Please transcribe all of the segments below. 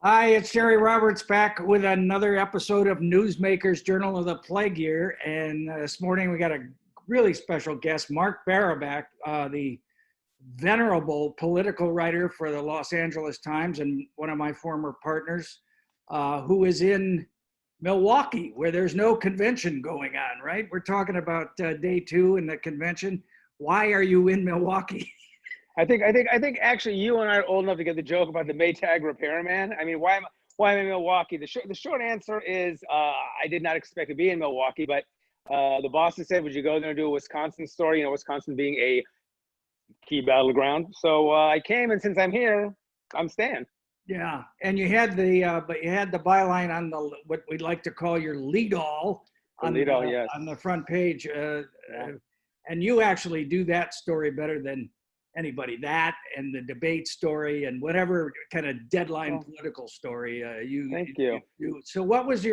Hi, it's Jerry Roberts back with another episode of Newsmakers Journal of the Plague Year. And this morning we got a really special guest, Mark Barabak, the venerable political writer for the Los Angeles Times and one of my former partners, who is in Milwaukee, where there's no convention going on, right? We're talking about day two in the convention. Why are you in Milwaukee? I think actually you and I are old enough to get the joke about the Maytag repairman. I mean, why am I in Milwaukee? The short answer is I did not expect to be in Milwaukee, but the bosses said, would you go there and do a Wisconsin story? You know, Wisconsin being a key battleground. So I came, and since I'm here, I'm staying. Yeah, and you had the byline on the what we'd like to call your lead-all Yes. on the front page, Yeah. and you actually do that story better than anybody. That and the debate story and whatever kind of deadline political story Thank you. So what was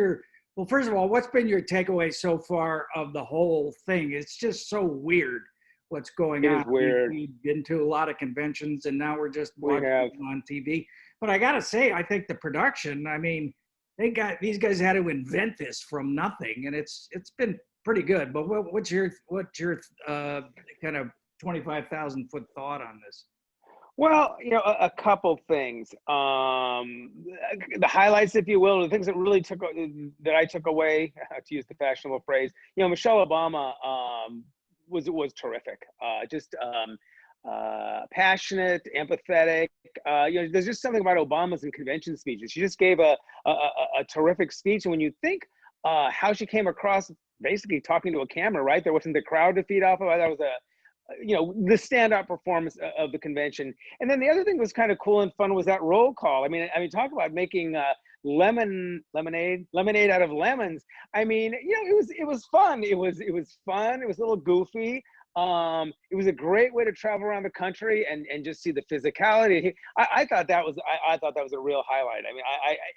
well, first of all, what's been your takeaway so far of the whole thing? It's just so weird what's going on. It is weird. We've been to a lot of conventions and now we're just watching them on TV. But I gotta say, I think the production, I mean, these guys had to invent this from nothing, and it's been pretty good. But what's your kind of 25,000-foot thought on this? Well, you know, a couple things. The highlights, if you will, the things that really that I took away, to use the fashionable phrase. You know, Michelle Obama was terrific. Passionate, empathetic. You know, there's just something about Obama's and convention speeches. She just gave a terrific speech, and when you think how she came across, basically talking to a camera, right? There wasn't the crowd to feed off of. That was the standout performance of the convention. And then the other thing that was kind of cool and fun was that roll call. I mean, talk about making lemonade out of lemons. I mean, you know, it was fun. It was fun. It was a little goofy. It was a great way to travel around the country and just see the physicality. I thought that was a real highlight. I mean,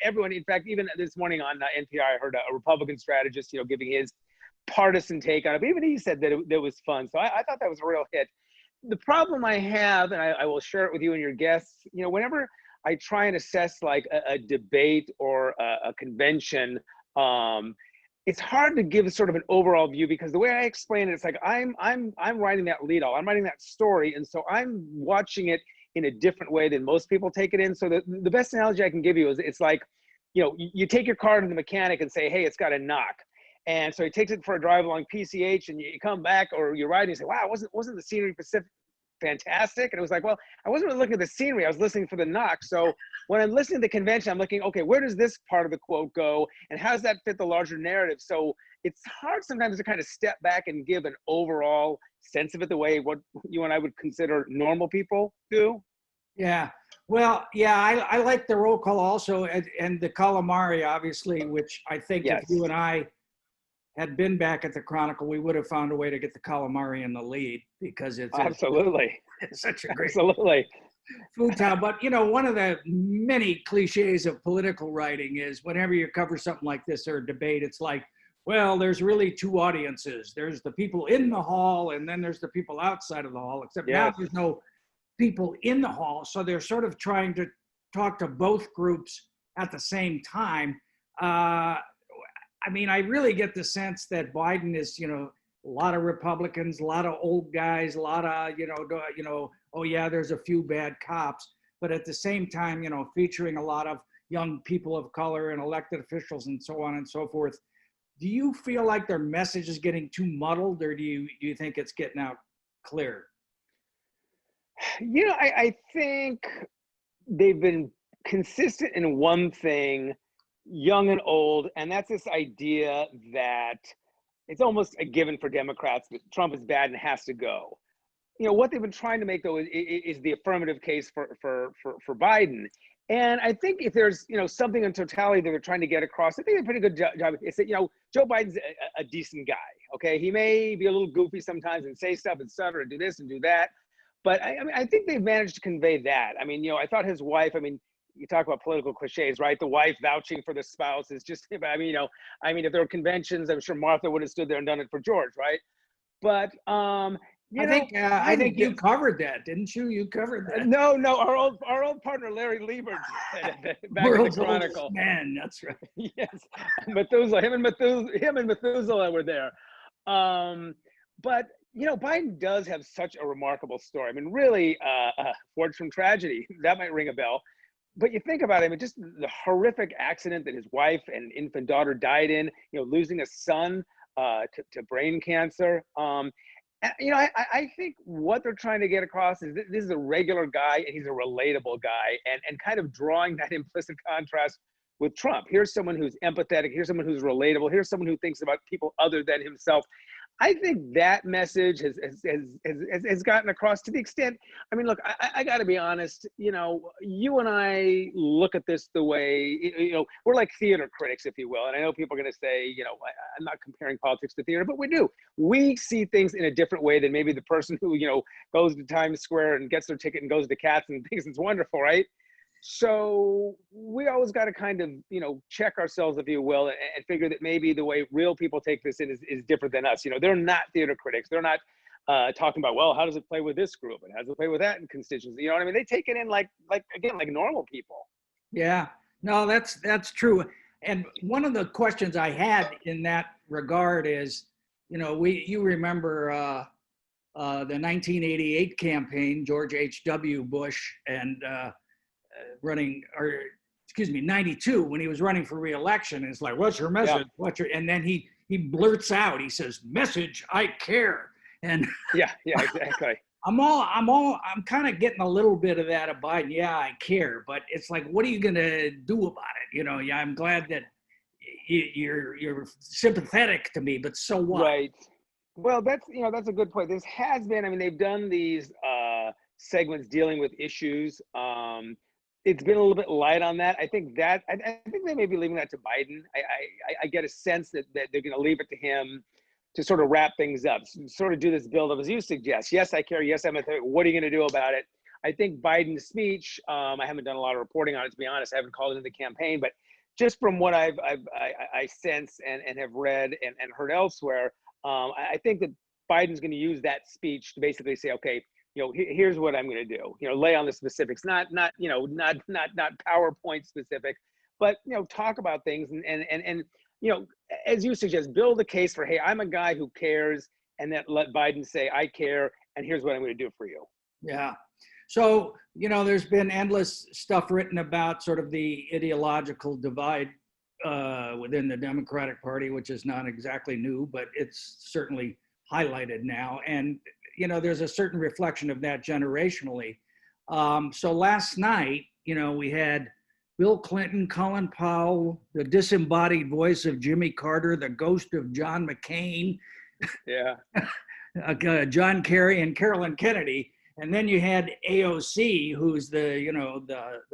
everyone, in fact, even this morning on NPR, I heard a Republican strategist, you know, giving his partisan take on it. But even he said that it was fun. So I thought that was a real hit. The problem I have, and I will share it with you and your guests, you know, whenever I try and assess like a debate or a convention, it's hard to give sort of an overall view, because the way I explain it, it's like I'm writing that lead-all, I'm writing that story, and so I'm watching it in a different way than most people take it in. So the best analogy I can give you is, it's like, you know, you take your car to the mechanic and say, hey, it's got a knock. And so he takes it for a drive along PCH, and you come back, or you're riding, you say, wow, wasn't the scenery fantastic? And it was like, well, I wasn't really looking at the scenery, I was listening for the knock. So when I'm listening to the convention, I'm looking, okay, where does this part of the quote go, and how does that fit the larger narrative? So it's hard sometimes to kind of step back and give an overall sense of it the way what you and I would consider normal people do. Yeah, well, yeah, I like the roll call also, and the calamari, obviously, which I think if you and I had been back at the Chronicle, we would have found a way to get the calamari in the lead, because it's it's such a great food town. But you know, one of the many cliches of political writing is, whenever you cover something like this or a debate, it's like, well, there's really two audiences. There's the people in the hall, and then there's the people outside of the hall, except now there's no people in the hall. So they're sort of trying to talk to both groups at the same time. I mean, I really get the sense that Biden is, you know, a lot of Republicans, a lot of old guys, a lot of, oh yeah, there's a few bad cops, but at the same time, you know, featuring a lot of young people of color and elected officials and so on and so forth. Do you feel like their message is getting too muddled, or do you think it's getting out clear? You know, I think they've been consistent in one thing, young and old, and that's this idea that it's almost a given for Democrats that Trump is bad and has to go. You know, what they've been trying to make, though, is the affirmative case for Biden. And I think if there's, you know, something in totality that they're trying to get across, I think they're a pretty good job. It's that, you know, Joe Biden's a decent guy, okay? He may be a little goofy sometimes and say stuff and stutter and do this and do that. But I mean, I think they've managed to convey that. I mean, you know, I thought his wife, I mean, you talk about political cliches, right? The wife vouching for the spouse is just, I mean, you know, I mean, if there were conventions, I'm sure Martha would have stood there and done it for George, right? But I think you covered that, didn't you? You covered that. No, our old partner Larry Liebert said it back in the Chronicle. Man, that's right. Yes, Methuselah, him and Methuselah were there. But Biden does have such a remarkable story. I mean, really, forged from tragedy. That might ring a bell. But you think about it, just the horrific accident that his wife and infant daughter died in. Losing a son to brain cancer. I think what they're trying to get across is this is a regular guy and he's a relatable guy, and kind of drawing that implicit contrast with Trump. Here's someone who's empathetic. Here's someone who's relatable. Here's someone who thinks about people other than himself. I think that message has gotten across to the extent. I mean, look, I got to be honest. You and I look at this the way we're like theater critics, if you will. And I know people are going to say, I'm not comparing politics to theater, but we do. We see things in a different way than maybe the person who goes to Times Square and gets their ticket and goes to Cats and thinks it's wonderful, right? So we always got to kind of, check ourselves, if you will, and figure that maybe the way real people take this in is different than us. They're not theater critics. They're not talking about, well, how does it play with this group and how does it play with that in constituency? You know what I mean? They take it in like normal people. Yeah, no, that's true. And one of the questions I had in that regard is, you remember the 1988 campaign, George H.W. Bush and 92, when he was running for re-election. And it's like, what's your message? Yeah. And then he blurts out, he says, message, I care. And yeah, exactly. I'm kind of getting a little bit of that of Biden. Yeah, I care, but it's like, what are you going to do about it? Yeah, I'm glad that you're sympathetic to me, but so what? Right. Well, that's a good point. This has been, they've done these segments dealing with issues. It's been a little bit light on that. I think they may be leaving that to Biden. I get a sense that they're going to leave it to him to sort of wrap things up, sort of do this build up as you suggest. Yes, I care. Yes, I'm empathetic. What are you going to do about it? I think Biden's speech, I haven't done a lot of reporting on it, to be honest. I haven't called into the campaign, but just from what I sense and have read and heard elsewhere, I think that Biden's going to use that speech to basically say, okay, here's what I'm going to do. Lay on the specifics, not PowerPoint specific, but talk about things and as you suggest, build a case for, hey, I'm a guy who cares, and then let Biden say, I care, and here's what I'm going to do for you. Yeah. So there's been endless stuff written about sort of the ideological divide within the Democratic Party, which is not exactly new, but it's certainly highlighted now. And there's a certain reflection of that generationally. So last night, we had Bill Clinton, Colin Powell, the disembodied voice of Jimmy Carter, the ghost of John McCain, John Kerry, and Carolyn Kennedy. And then you had AOC, who's the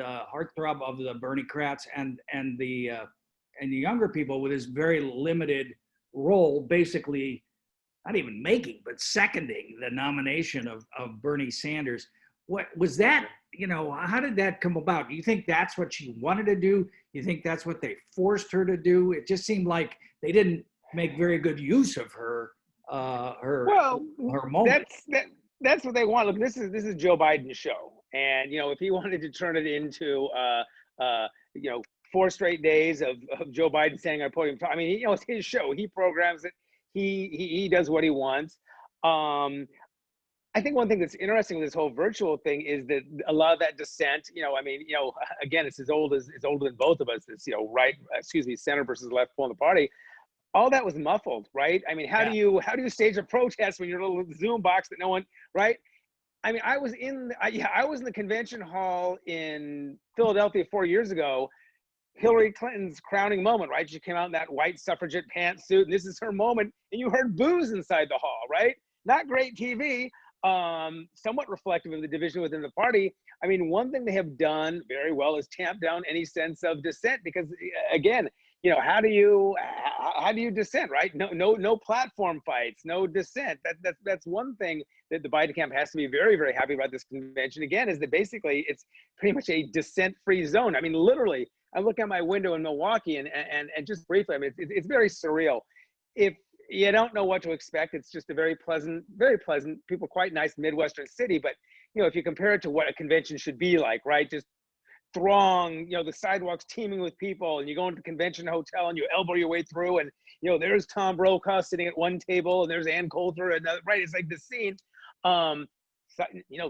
heartthrob of the Bernie-crats and the younger people, with his very limited role, basically not even making, but seconding the nomination of Bernie Sanders. What was that? How did that come about? Do you think that's what she wanted to do? You think that's what they forced her to do? It just seemed like they didn't make very good use of her moment. That's what they want. Look, this is Joe Biden's show, and if he wanted to turn it into 4 straight days of Joe Biden standing on a podium, it's his show. He programs it. He does what he wants. I think one thing that's interesting with this whole virtual thing is that a lot of that dissent, again, it's older than both of us. It's center versus left pulling the party. All that was muffled, right? How do you stage a protest when you're in a little Zoom box that no one, right? I was in the convention hall in Philadelphia 4 years ago. Hillary Clinton's crowning moment, right? She came out in that white suffragette pantsuit, and this is her moment, and you heard boos inside the hall, right? Not great TV, somewhat reflective of the division within the party. One thing they have done very well is tamp down any sense of dissent, because again, how do you dissent, right? No platform fights, no dissent. That's one thing that the Biden camp has to be very, very happy about this convention. Again, is that basically it's pretty much a dissent-free zone. Literally, I look out my window in Milwaukee and just briefly, it's very surreal. If you don't know what to expect. It's just a very pleasant, people, quite nice Midwestern city. But, if you compare it to what a convention should be like, right? Just throng, the sidewalks teeming with people, and you go into the convention hotel and you elbow your way through, and, there's Tom Brokaw sitting at one table, and there's Ann Coulter, and right, it's like the scene.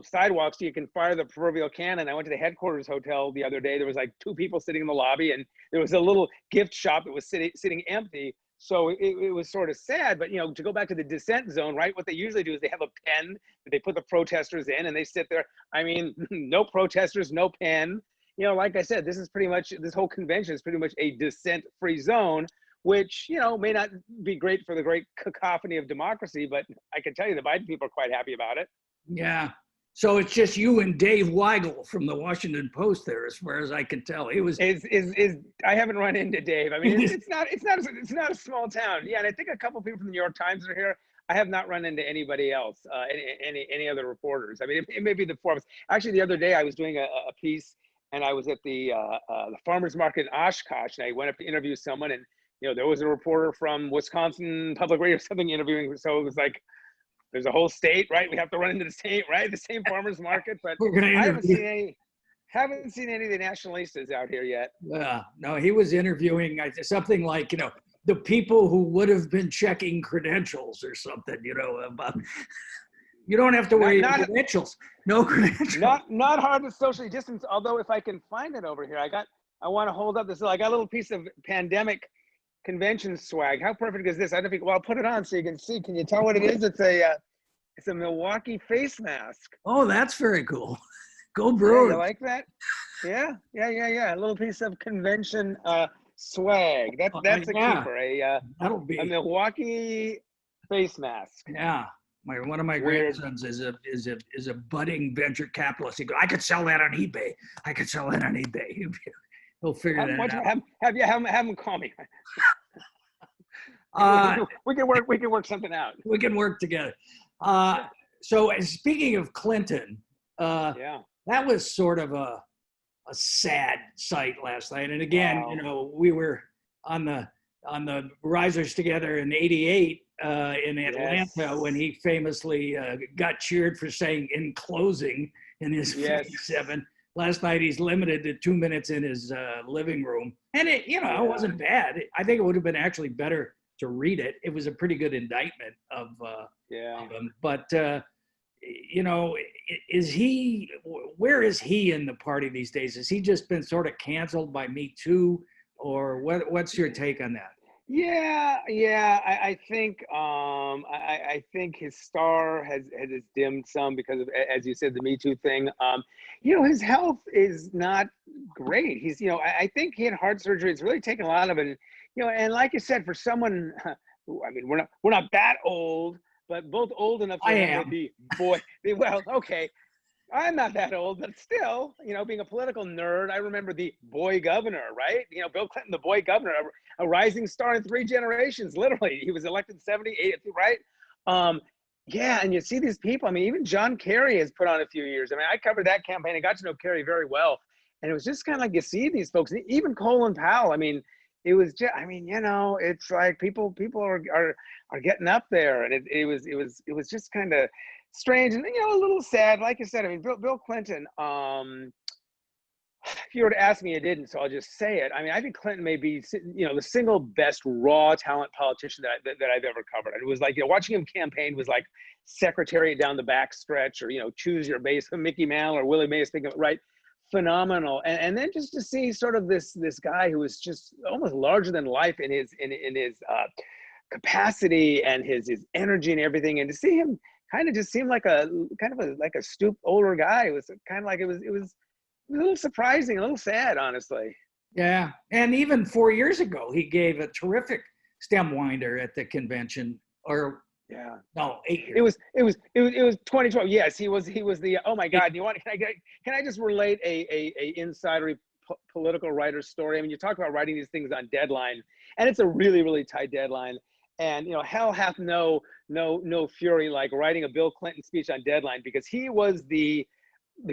Sidewalks, you can fire the proverbial cannon. I went to the headquarters hotel the other day. There was like 2 people sitting in the lobby, and there was a little gift shop that was sitting empty. So it was sort of sad, but, to go back to the dissent zone, right? What they usually do is they have a pen that they put the protesters in, and they sit there. I mean, no protesters, no pen. Like I said, this whole convention is pretty much a dissent-free zone, which, may not be great for the great cacophony of democracy, but I can tell you the Biden people are quite happy about it. Yeah. So it's just you and Dave Weigel from the Washington Post there, as far as I can tell. He was. I haven't run into Dave. I mean, it's not a small town. Yeah, and I think a couple people from the New York Times are here. I have not run into anybody else, any other reporters. I mean, it may be the Forbes. Actually, the other day I was doing a piece, and I was at the farmers market in Oshkosh, and I went up to interview someone, and there was a reporter from Wisconsin Public Radio or something interviewing. So it was like, there's a whole state, right? We have to run into the same farmers market. But I haven't seen any of the nationalistas out here yet. Yeah, no, he was interviewing something like, the people who would have been checking credentials or something, about. You don't have to worry about credentials. No credentials. Not hard to socially distance. Although if I can find it over here, I want to hold up this. I got a little piece of pandemic convention swag. How perfect is this? I don't think. Well, I'll put it on so you can see. Can you tell what it is? It's a Milwaukee face mask. Oh, that's very cool. Go Brewers. Yeah, you like that? Yeah. A little piece of convention swag. That's a keeper. That'll be a Milwaukee face mask. Yeah. One of my grandsons is a budding venture capitalist. He goes, I could sell that on eBay. He'll figure that out. Have him call me. We can work something out. We can work together. So speaking of Clinton, that was sort of a sad sight last night. And again, we were on the risers together in '88 in Atlanta when he famously got cheered for saying "in closing" in his 57. Last night he's limited to 2 minutes in his living room, and it wasn't bad. I think it would have been actually better to read it. It was a pretty good indictment of him. But where is he in the party these days? Has he just been sort of canceled by Me Too, or what's your take on that? I think I think his star has dimmed some because of, as you said, the Me Too thing. His health is not great. He's I think he had heart surgery. It's really taken a lot of it. And like you said, for someone who, I mean, we're not that old, but both old enough to be boy. Well, okay. I'm not that old, but still, being a political nerd, I remember the boy governor, right? Bill Clinton, the boy governor, a rising star in 3 generations, literally. He was elected in 78, right? And you see these people. I mean, even John Kerry has put on a few years. I mean, I covered that campaign. I got to know Kerry very well. And it was just kind of like you see these folks, even Colin Powell. I mean, it was just, it's like people are getting up there. And it was just kind of strange and a little sad. Like you said, I mean, Bill Clinton, if you were to ask me, I didn't, so I'll just say it. I mean, I think Clinton may be the single best raw talent politician that I've ever covered. And it was like, watching him campaign was like Secretariat down the back stretch, or choose your base, Mickey Mantle or Willie Mays, thinking, right, phenomenal. And then just to see sort of this guy who was just almost larger than life in his capacity and his energy and everything, and to see him kind of just seemed like a stooped older guy. It was kind of like it was a little surprising, a little sad, honestly. Yeah, and even 4 years ago, he gave a terrific stem winder at the convention. Or 8 years. It was 2012. Yes, he was the. Oh my God! Can I just relate a insidery political writer story? I mean, you talk about writing these things on deadline, and it's a really, really tight deadline. And hell hath no fury like writing a Bill Clinton speech on deadline, because he was the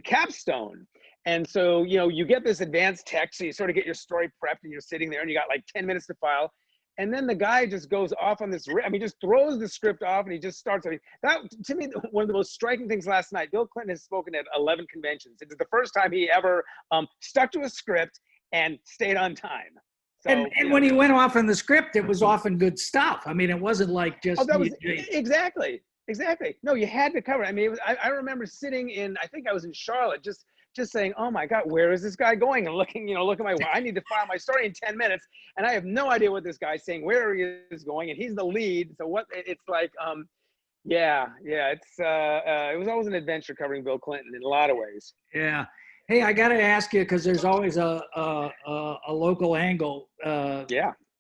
capstone. And so you get this advanced text, so you sort of get your story prepped, and you're sitting there, and you got like 10 minutes to file, And then the guy just goes off on this, I mean, just throws the script off and he just starts. I mean, that, to me, one of the most striking things last night, Bill Clinton has spoken at 11 conventions. It is the first time he ever stuck to a script and stayed on time. So, and when he went off on the script, it was often good stuff. I mean, it wasn't like just. Oh, that was, exactly. No, you had to cover it. I mean, I remember sitting in, I think I was in Charlotte, just saying, oh my God, where is this guy going? And looking, look at I need to file my story in 10 minutes. And I have no idea what this guy's saying, where he is going. And he's the lead. So it's like, it was always an adventure covering Bill Clinton in a lot of ways. Yeah. Hey, I got to ask you, because there's always a local angle.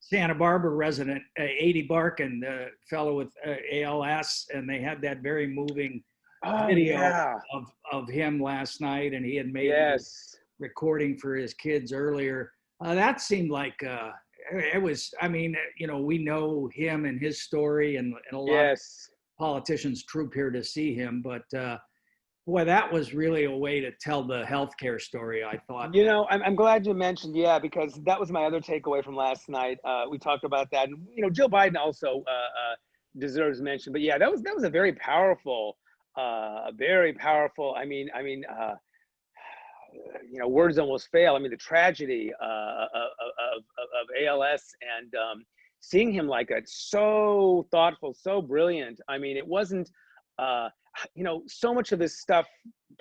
Santa Barbara resident, 80 Barkin, the fellow with ALS, and they had that very moving video of him last night, and he had made a recording for his kids earlier. That seemed like it was. I mean, we know him and his story, and a lot of politicians troop here to see him. But boy, that was really a way to tell the healthcare story, I thought. I'm glad you mentioned, because that was my other takeaway from last night. We talked about that, and Joe Biden also deserves mention. But that was a very powerful. Very powerful. I mean, words almost fail. I mean, the tragedy of ALS and seeing him like that, so thoughtful, so brilliant. I mean, it wasn't, so much of this stuff,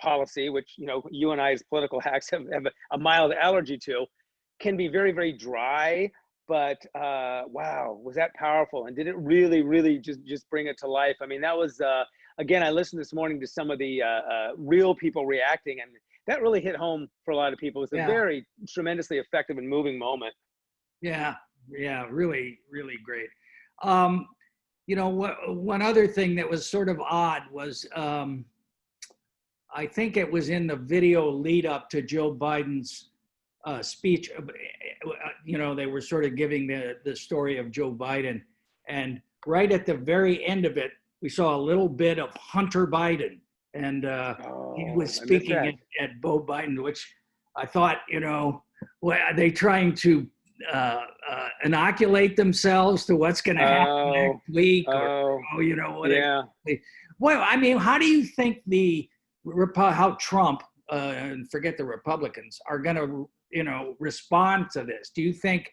policy, which, you and I as political hacks have a mild allergy to, can be very, very dry. But wow, was that powerful? And did it really, really just bring it to life? I mean, that was, again, I listened this morning to some of the real people reacting, and that really hit home for a lot of people. It was a very tremendously effective and moving moment. Yeah, really, really great. One other thing that was sort of odd was, I think it was in the video lead up to Joe Biden's speech. They were sort of giving the story of Joe Biden, and right at the very end of it, we saw a little bit of Hunter Biden, and he was speaking at Beau Biden, which I thought, are they trying to inoculate themselves to what's going to happen next week? Or whatever. Well, I mean, how do you think how Trump, and forget the Republicans, are going to, respond to this? Do you think?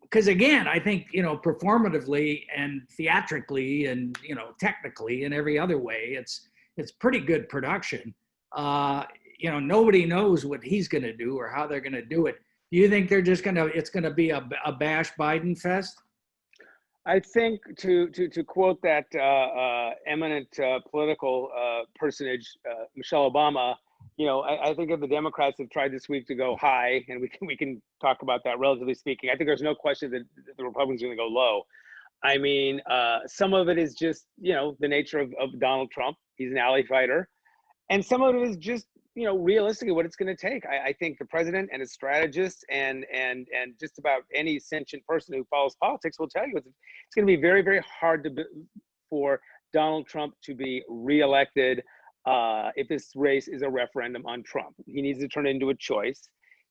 Because again, I think, performatively and theatrically and, technically and every other way, it's pretty good production. Nobody knows what he's going to do or how they're going to do it. Do you think they're just it's going to be a bash Biden fest? I think to quote that eminent political personage, Michelle Obama, I think if the Democrats have tried this week to go high, and we can talk about that relatively speaking, I think there's no question that the Republicans are going to go low. I mean, some of it is just, the nature of Donald Trump. He's an alley fighter. And some of it is just, realistically what it's going to take. I think the president and his strategists and just about any sentient person who follows politics will tell you it's going to be very, very hard for Donald Trump to be reelected if this race is a referendum on Trump. He needs to turn it into a choice.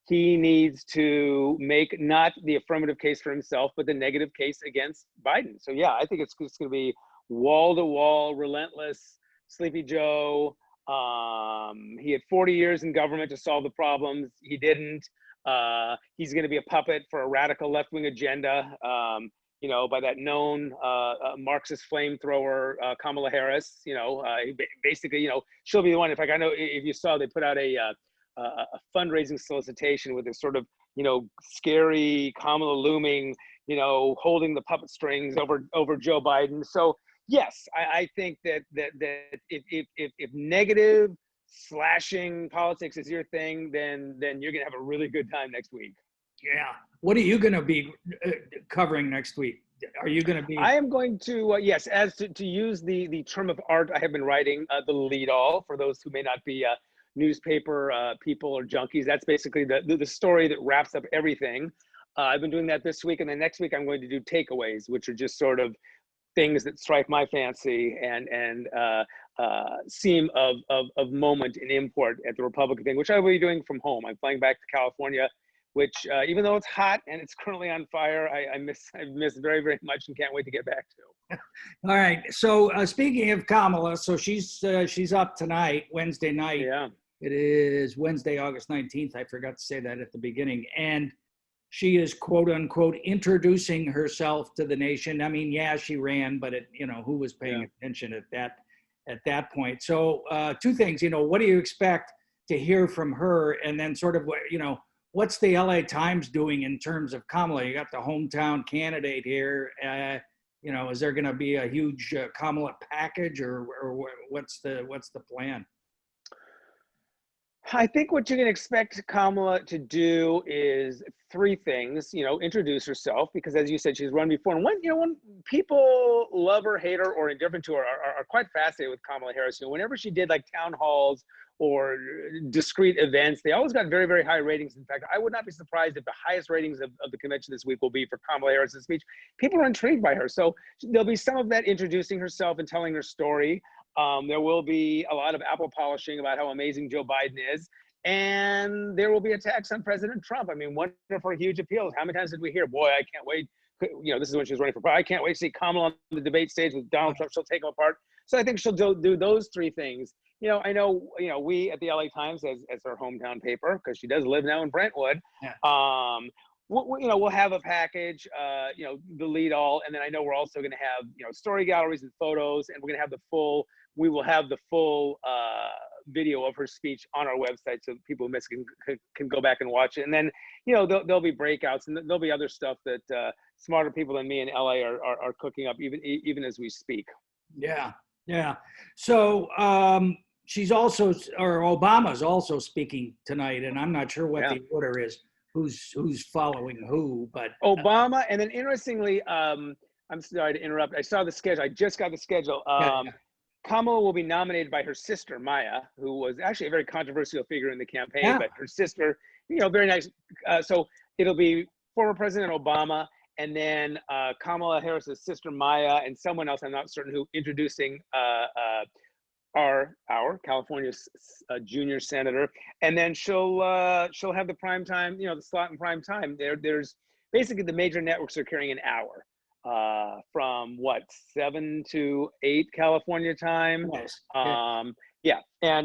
He needs to make not the affirmative case for himself, but the negative case against Biden. So yeah, I think it's going to be wall-to-wall, relentless, Sleepy Joe. He had 40 years in government to solve the problems. He didn't. He's going to be a puppet for a radical left-wing agenda, by that known Marxist flamethrower, Kamala Harris. Basically, she'll be the one. In fact, I know if you saw, they put out a fundraising solicitation with this sort of, scary Kamala looming, holding the puppet strings over Joe Biden. So yes, I think that if negative slashing politics is your thing, then you're gonna have a really good time next week. Yeah. What are you gonna be covering next week? Are you gonna be? I am going to yes, as to use the term of art I have been writing, the lead all, for those who may not be newspaper people or junkies. That's basically the story that wraps up everything. I've been doing that this week, and then next week I'm going to do takeaways, which are just sort of things that strike my fancy and seem of moment and import at the Republican thing, which I will be doing from home. I'm flying back to California which even though it's hot and it's currently on fire, I miss very, very much and can't wait to get back to. All right. So speaking of Kamala, so she's up tonight, Wednesday night. Yeah. It is Wednesday, August 19th. I forgot to say that at the beginning. And she is, quote unquote, introducing herself to the nation. I mean, yeah, she ran, but who was paying attention at that point? So two things, what do you expect to hear from her? And then sort of, what's the LA Times doing in terms of Kamala? You got the hometown candidate here. Is there going to be a huge Kamala package, or what's the plan? I think what you can expect Kamala to do is three things. Introduce herself, because as you said, she's run before. And when people love her, hate her, or indifferent to her, are quite fascinated with Kamala Harris. Whenever she did like town halls or discrete events, they always got very, very high ratings. In fact, I would not be surprised if the highest ratings of the convention this week will be for Kamala Harris's speech. People are intrigued by her. So there'll be some of that introducing herself and telling her story. There will be a lot of apple polishing about how amazing Joe Biden is. And there will be attacks on President Trump. I mean, one of her huge appeals. How many times did we hear, boy, I can't wait. This is when she was running for president. I can't wait to see Kamala on the debate stage with Donald Trump. She'll take him apart. So I think she'll do those three things. I know, we at the LA Times, as her hometown paper, because she does live now in Brentwood, we'll have a package, the lead all. And then I know we're also going to have, story galleries and photos, and we're going to have we will have the full video of her speech on our website, so people who miss can go back and watch it. And then, there'll be breakouts, and there'll be other stuff that smarter people than me in LA are cooking up even as we speak. Yeah. So she's also, or Obama's also speaking tonight, and I'm not sure what the order is, who's following who, but Obama. And then interestingly, I'm sorry to interrupt. I saw the schedule. I just got the schedule. Kamala will be nominated by her sister, Maya, who was actually a very controversial figure in the campaign, but her sister, very nice. So it'll be former President Obama, and then Kamala Harris's sister, Maya, and someone else, I'm not certain who, introducing our California junior senator. And then she'll have the prime time, the slot in prime time. There's basically the major networks are carrying an hour. From 7 to 8 California time. Yes. And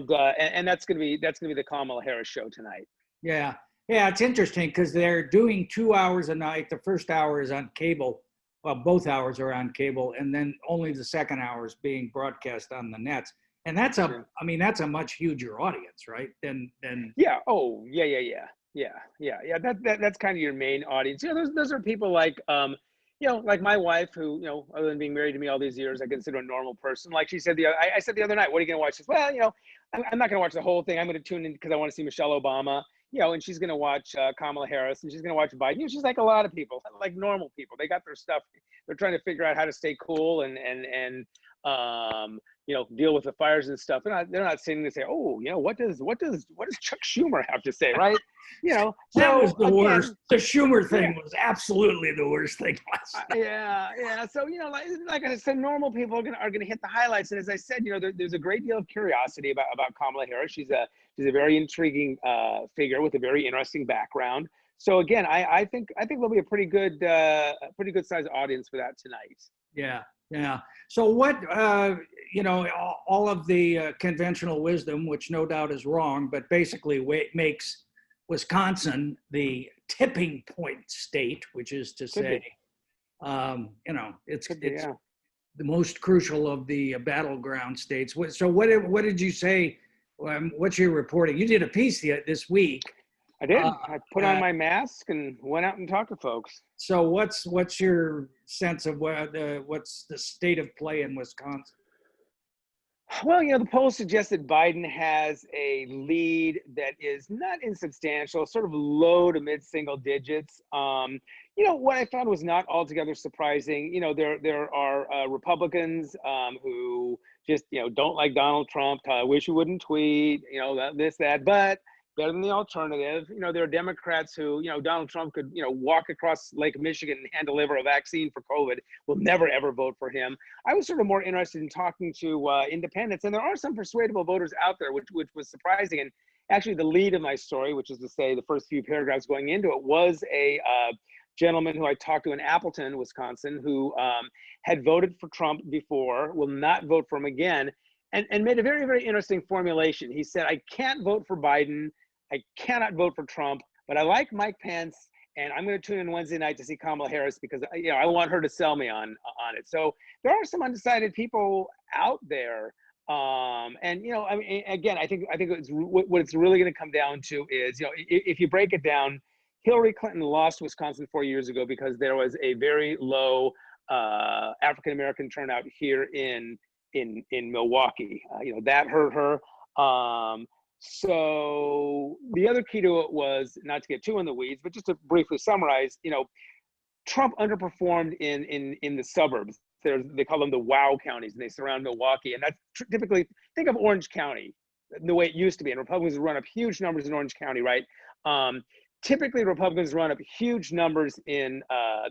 that's gonna be the Kamala Harris show tonight. Yeah, it's interesting because they're doing 2 hours a night. The first hour is on cable. Well, both hours are on cable, and then only the second hour is being broadcast on the nets. And that's that's a much huger audience, right? Than yeah. Oh, yeah. That's kind of your main audience. Those are people like like my wife, who, other than being married to me all these years, I consider a normal person. Like she said, I said the other night, what are you going to watch? She says, well, I'm not going to watch the whole thing. I'm going to tune in because I want to see Michelle Obama, and she's going to watch Kamala Harris, and she's going to watch Biden. She's like a lot of people, like normal people. They got their stuff. They're trying to figure out how to stay cool and deal with the fires and stuff. They're not sitting there saying, oh, what does Chuck Schumer have to say, right? That was the worst. The Schumer thing was absolutely the worst thing last night. Yeah. So like I said, normal people are gonna hit the highlights. And as I said, there's a great deal of curiosity about Kamala Harris. She's a very intriguing figure with a very interesting background. So again, I think there'll be a pretty good sized audience for that tonight. Yeah. So what, all of the conventional wisdom, which no doubt is wrong, but basically makes Wisconsin the tipping point state, which is to say, it's the most crucial of the battleground states. So what did you say? What's your reporting? You did a piece this week. I did. I put on my mask and went out and talked to folks. So what's your sense of what's the state of play in Wisconsin? Well, the polls suggest that Biden has a lead that is not insubstantial, sort of low to mid single digits. What I found was not altogether surprising. There are Republicans who just, don't like Donald Trump. I wish he wouldn't tweet, that, but better than the alternative. There are Democrats who, Donald Trump could, walk across Lake Michigan and hand deliver a vaccine for COVID, will never, ever vote for him. I was sort of more interested in talking to independents, and there are some persuadable voters out there, which was surprising. actually the lead of my story, which is to say the first few paragraphs going into it, was a gentleman who I talked to in Appleton, Wisconsin, who had voted for Trump before, will not vote for him again, and made a very, very interesting formulation. He said, I can't vote for Biden, I cannot vote for Trump, but I like Mike Pence, and I'm going to tune in Wednesday night to see Kamala Harris because I want her to sell me on it. So there are some undecided people out there, and I mean, again, I think it's, what it's really going to come down to is, if you break it down, Hillary Clinton lost Wisconsin 4 years ago because there was a very low African American turnout here in Milwaukee. That hurt her. So the other key to it was, not to get too in the weeds, but just to briefly summarize, Trump underperformed in the suburbs. They call them the WOW counties, and they surround Milwaukee. And that's typically, think of Orange County, the way it used to be. And Republicans run up huge numbers in Orange County, right? Typically, Republicans run up huge numbers in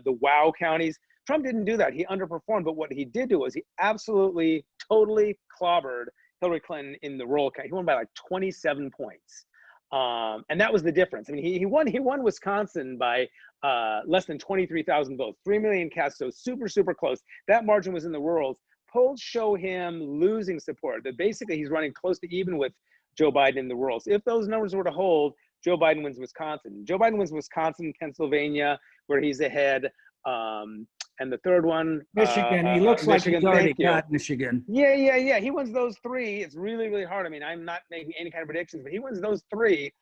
the WOW counties. Trump didn't do that. He underperformed. But what he did do was he absolutely, totally clobbered Hillary Clinton in the rural county. He won by like 27 points. And that was the difference. I mean, he won Wisconsin by less than 23,000 votes, 3 million cast, so super, super close. That margin was in the rurals. Polls show him losing support, that basically he's running close to even with Joe Biden in the rurals. If those numbers were to hold, Joe Biden wins Wisconsin. Joe Biden wins Wisconsin, Pennsylvania, where he's ahead. And the third one, Michigan. He looks like Michigan, he's already got Michigan. Yeah. He wins those three. It's really, really hard. I mean, I'm not making any kind of predictions, but he wins those three.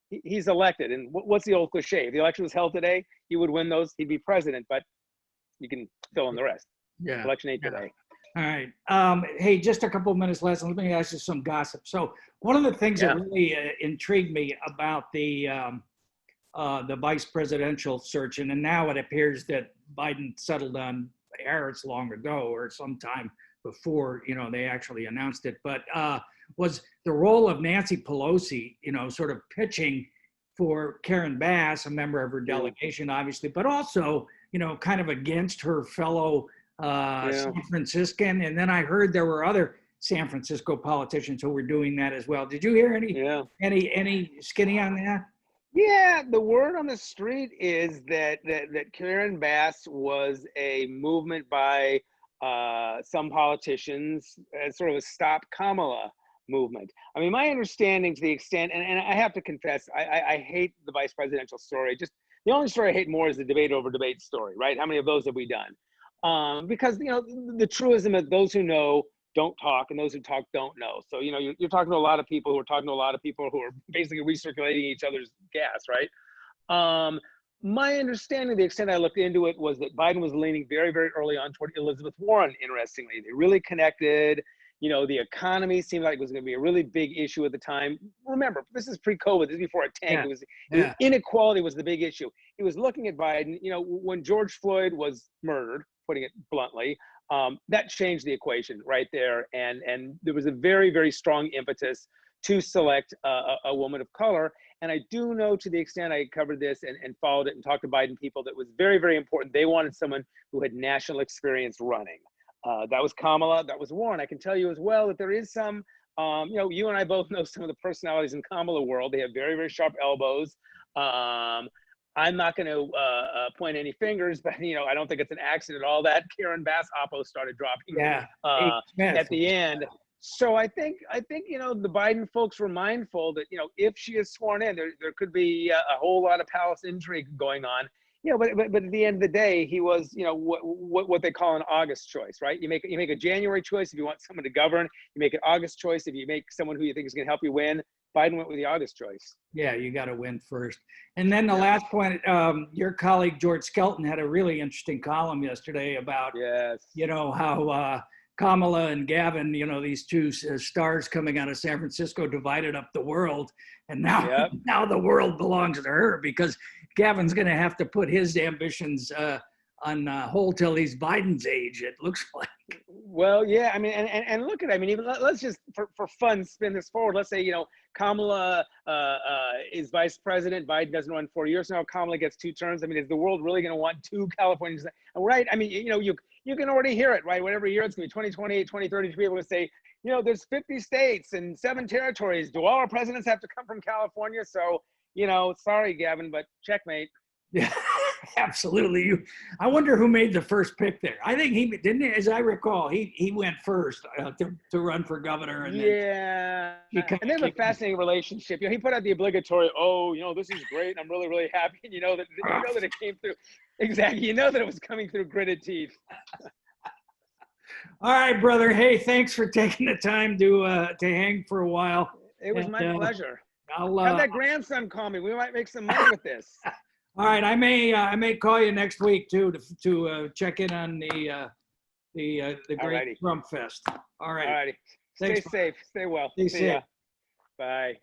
He's elected. And what's the old cliche? If the election was held today, he would win those. He'd be president. But you can fill in the rest. Yeah. Election ain't today. All right. Hey, just a couple of minutes left. Let me ask you some gossip. So one of the things that really intrigued me about the vice presidential search, and now it appears that Biden settled on Harris long ago or sometime before, they actually announced it, but was the role of Nancy Pelosi, sort of pitching for Karen Bass, a member of her delegation, obviously, but also, kind of against her fellow San Franciscan. And then I heard there were other San Francisco politicians who were doing that as well. Did you hear any skinny on that? Yeah, the word on the street is that Karen Bass was a movement by some politicians, sort of a Stop Kamala movement. I mean, my understanding to the extent, and I have to confess, I hate the vice presidential story. Just the only story I hate more is the debate over debate story, right? How many of those have we done? Because, the truism is those who know don't talk, and those who talk don't know. So, you're talking to a lot of people who are talking to a lot of people who are basically recirculating each other's gas, right? My understanding, the extent I looked into it, was that Biden was leaning very, very early on toward Elizabeth Warren, interestingly. They really connected. The economy seemed like it was going to be a really big issue at the time. Remember, this is pre-COVID. This is before it tanked. Inequality was the big issue. He was looking at Biden, when George Floyd was murdered, putting it bluntly, that changed the equation right there. And there was a very, very strong impetus to select a woman of color. And I do know, to the extent I covered this and followed it and talked to Biden people, that was very, very important. They wanted someone who had national experience running. That was Kamala, that was Warren. I can tell you as well that there is some, you and I both know some of the personalities in Kamala world. They have very, very sharp elbows. I'm not going to point any fingers, but I don't think it's an accident at all that Karen Bass oppo started dropping at the end. So I think the Biden folks were mindful that if she is sworn in, there could be a whole lot of palace intrigue going on. But at the end of the day, he was what they call an August choice, right? You make a January choice if you want someone to govern. You make an August choice if you make someone who you think is going to help you win. Biden went with the August choice. Yeah, you got to win first. And then the last point, your colleague George Skelton had a really interesting column yesterday about, how Kamala and Gavin, these two stars coming out of San Francisco divided up the world. And now the world belongs to her because Gavin's going to have to put his ambitions on hold till he's Biden's age, it looks like. Well, yeah, I mean, and look at it. I mean, even let's just for fun spin this forward. Let's say Kamala is vice president. Biden doesn't run 4 years now. Kamala gets 2 terms. I mean, is the world really going to want 2 Californians? Right? I mean, you can already hear it, right? Whatever year it's going to be, 2028, 2030, people will say, you know, there's 50 states and 7 territories. Do all our presidents have to come from California? So, you know, sorry, Gavin, but checkmate. Yeah, absolutely. I wonder who made the first pick there. I think he didn't, as I recall, he went first to run for governor. And yeah, and they have a fascinating relationship. You know, he put out the obligatory, "Oh, you know, this is great. I'm really, really happy." And you know that it came through. Exactly. You know that it was coming through gritted teeth. All right, brother. Hey, thanks for taking the time to hang for a while. It was my pleasure. I'll have that grandson call me. We might make some money with this. All right, I may call you next week too to check in on the Great Trump Fest. All right. All righty. Stay safe. Stay well. Stay safe. Bye.